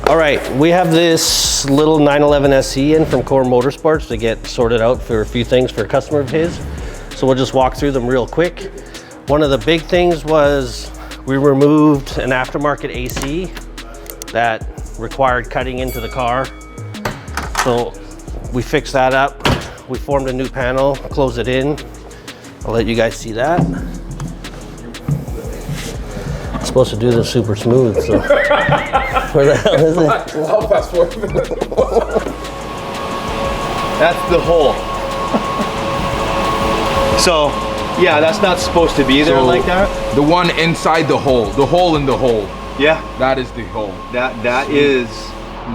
All right, we have this little 911 SE in from Core Motorsports to get sorted out for a few things for a customer of his. So we'll just walk through them real quick. One of the big things was we removed an aftermarket AC that required cutting into the car. So we fixed that up. We formed a new panel, closed it in. I'll let you guys see that. I'm supposed to do this super smooth, so. Where the hell is it? I'll fast forward. That's the hole. So, yeah, that's not supposed to be there like that. The one inside the hole in the hole. Yeah. That is the hole. That is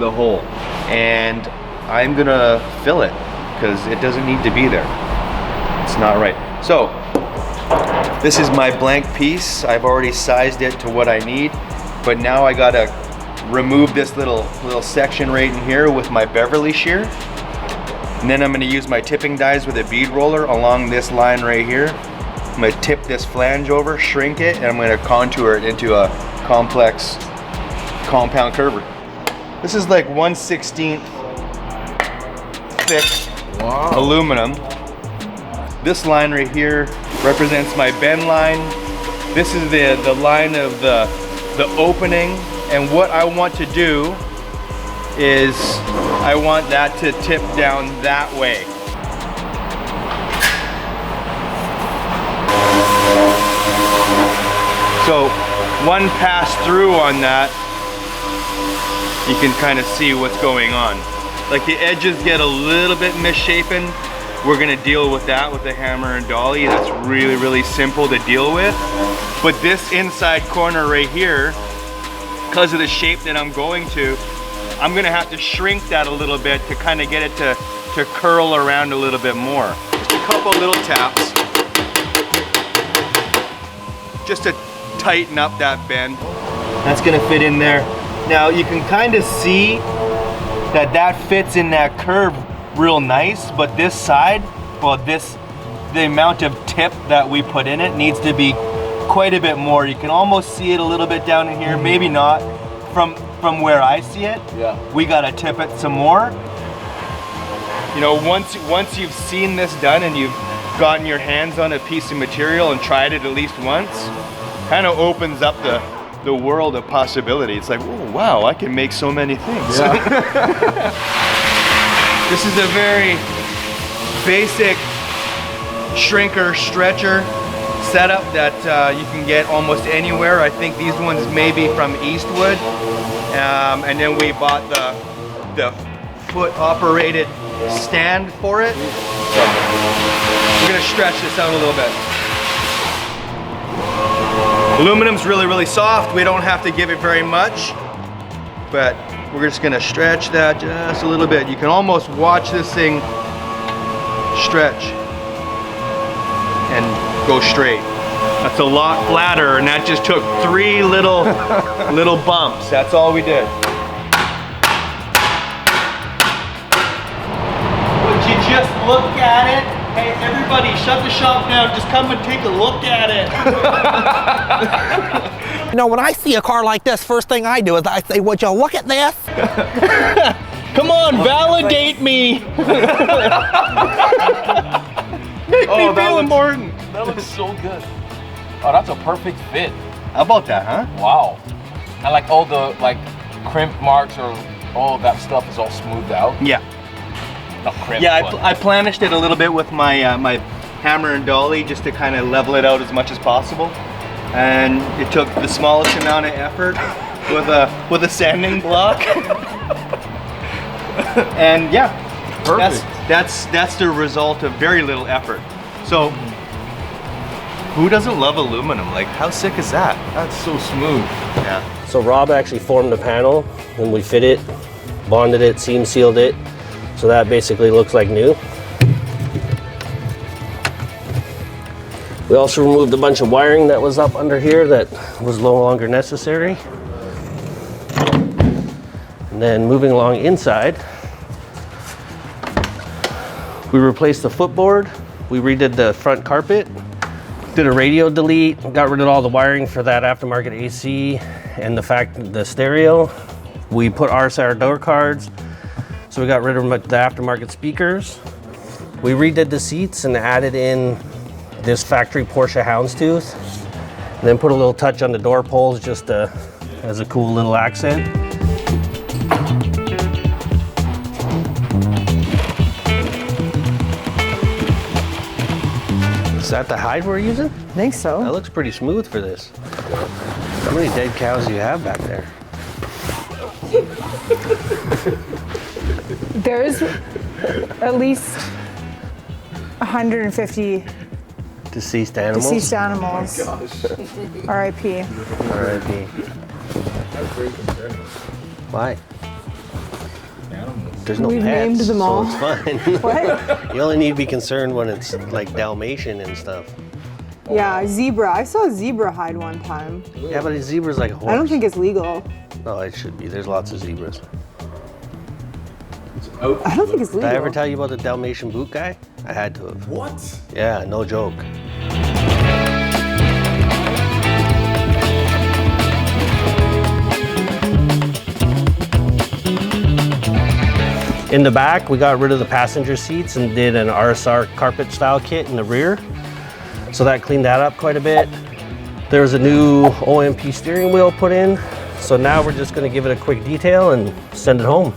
the hole. And I'm gonna fill it because it doesn't need to be there. It's not right. So, this is my blank piece. I've already sized it to what I need, but now I gotta remove this little section right in here with my Beverly shear. And then I'm gonna use my tipping dies with a bead roller along this line right here. I'm gonna tip this flange over, shrink it, and I'm gonna contour it into a complex compound curver. This is like 1/16 thick aluminum. This line right here represents my bend line. This is the line of the opening, and what I want to do is I want that to tip down that way. So one pass through on that, you can kind of see what's going on. Like the edges get a little bit misshapen. We're gonna deal with that with the hammer and dolly. That's really, really simple to deal with. But this inside corner right here, because of the shape that I'm going to, I'm gonna have to shrink that a little bit to kind of get it to curl around a little bit more. Just a couple little taps, just to tighten up that bend. That's gonna fit in there. Now you can kind of see that fits in that curve real nice, but this side, well, the amount of tip that we put in it needs to be quite a bit more. You can almost see it a little bit down in here, maybe not from where I see it. Yeah. We gotta tip it some more. You know, once you've seen this done and you've gotten your hands on a piece of material and tried it at least once, kind of opens up the world of possibility. It's like, oh wow, I can make so many things. Yeah. This is a very basic shrinker stretcher setup that you can get almost anywhere. I think these ones may be from Eastwood. And then we bought the foot operated stand for it. So we're gonna stretch this out a little bit. Aluminum's really, really soft. We don't have to give it very much, but we're just gonna stretch that just a little bit. You can almost watch this thing stretch and go straight. That's a lot flatter, and that just took 3 little bumps. That's all we did. Would you just look at it? Hey, everybody, shut the shop down. Just come and take a look at it. You know, when I see a car like this, first thing I do is I say, would you look at this? Come on, validate me. Make me feel important. That looks so good. Oh, that's a perfect fit. How about that, huh? Wow. And like all the crimp marks or all of that stuff is all smoothed out. Yeah. Not crimp, Yeah, but I planished it a little bit with my my hammer and dolly just to kind of level it out as much as possible. And it took the smallest amount of effort with a sanding block. And yeah, Perfect. That's the result of very little effort. So who doesn't love aluminum? Like, how sick is that? That's so smooth. Yeah. So Rob actually formed the panel and we fit it, bonded it, seam sealed it. So that basically looks like new. We also removed a bunch of wiring that was up under here that was no longer necessary. And then moving along inside, we replaced the footboard. We redid the front carpet, did a radio delete, got rid of all the wiring for that aftermarket AC and the stereo. We put RSR door cards, so we got rid of the aftermarket speakers. We redid the seats and added in this factory Porsche houndstooth. And then put a little touch on the door poles just as a cool little accent. Is that the hide we're using? I think so. That looks pretty smooth for this. How many dead cows do you have back there? There's at least 150 Deceased animals? deceased animals. R.I.P. R.I.P. Why? There's no We've pets, named them all. so it's fine. What? You only need to be concerned when it's like Dalmatian and stuff. Yeah, zebra. I saw a zebra hide one time. Yeah, but a zebra's like a horse. I don't think it's legal. No, it should be. There's lots of zebras. I don't think it's Did legal. I ever tell you about the Dalmatian boot guy? I had to have. What? Yeah, no joke. In the back, we got rid of the passenger seats and did an RSR carpet style kit in the rear. So that cleaned that up quite a bit. There was a new OMP steering wheel put in. So now we're just gonna give it a quick detail and send it home.